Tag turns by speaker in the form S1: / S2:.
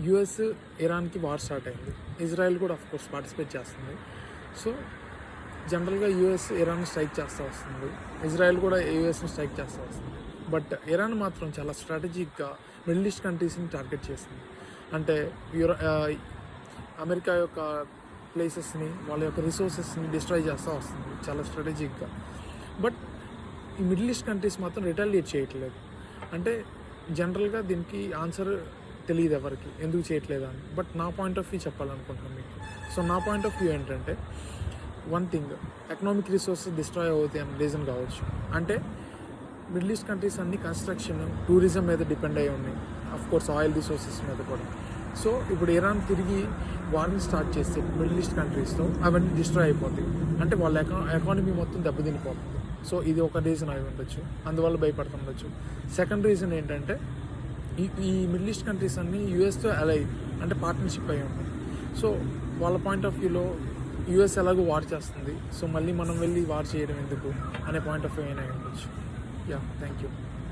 S1: US ఇరాన్కి war start అయింది. Israel కూడా of course participate చేస్తుంది. సో జనరల్గా యూఎస్ ఇరాన్ స్ట్రైక్ చేస్తూ వస్తుంది, ఇజ్రాయెల్ కూడా యూఎస్ని స్ట్రైక్ చేస్తూ వస్తుంది. బట్ ఇరాన్ మాత్రం చాలా స్ట్రాటజిక్గా మిడిల్ ఈస్ట్ కంట్రీస్ని టార్గెట్ చేసింది. అంటే అమెరికా యొక్క ప్లేసెస్ని, వాళ్ళ యొక్క రిసోర్సెస్ని డిస్ట్రాయ్ చేస్తూ వస్తుంది చాలా స్ట్రాటజిక్గా. బట్ ఈ మిడిల్ ఈస్ట్ కంట్రీస్ మాత్రం రిటాలియేట్ చేయట్లేదు. అంటే జనరల్గా దీనికి ఆన్సర్ తెలియదు ఎవరికి, ఎందుకు చేయట్లేదు అని. బట్ నా పాయింట్ ఆఫ్ వ్యూ చెప్పాలనుకుంటున్నాను మీకు. సో నా పాయింట్ ఆఫ్ వ్యూ ఏంటంటే, one thing, economic resources destroy అవుతాయి అనే రీజన్ కావచ్చు. అంటే మిడిల్ ఈస్ట్ కంట్రీస్ అన్ని కన్స్ట్రక్షన్, టూరిజం మీద డిపెండ్ అయి ఉన్నాయి, అఫ్కోర్స్ ఆయిల్ రిసోర్సెస్ మీద కూడా. సో ఇప్పుడు ఇరాన్ తిరిగి వార్ని స్టార్ట్ చేస్తే మిడిల్ ఈస్ట్ కంట్రీస్తో అవన్నీ డిస్ట్రాయ్ అయిపోతాయి. అంటే వాళ్ళ ఎకానమీ మొత్తం దెబ్బతినిపోతుంది. సో ఇది ఒక రీజన్ అయి ఉండొచ్చు, అందువల్ల భయపడుతుండొచ్చు. సెకండ్ రీజన్ ఏంటంటే, ఈ మిడిల్ ఈస్ట్ కంట్రీస్ అన్నీ యూఎస్తో అలై, అంటే పార్ట్నర్షిప్ అయి ఉన్నాయి. సో వాళ్ళ పాయింట్ ఆఫ్ వ్యూలో యూఎస్ ఎలాగో వార్ చేస్తుంది, సో మళ్ళీ మనం వెళ్ళి వార్ చేయడం ఎందుకు అనే పాయింట్ ఆఫ్ వ్యూ అయినా ఉండొచ్చు. Yeah, thank you.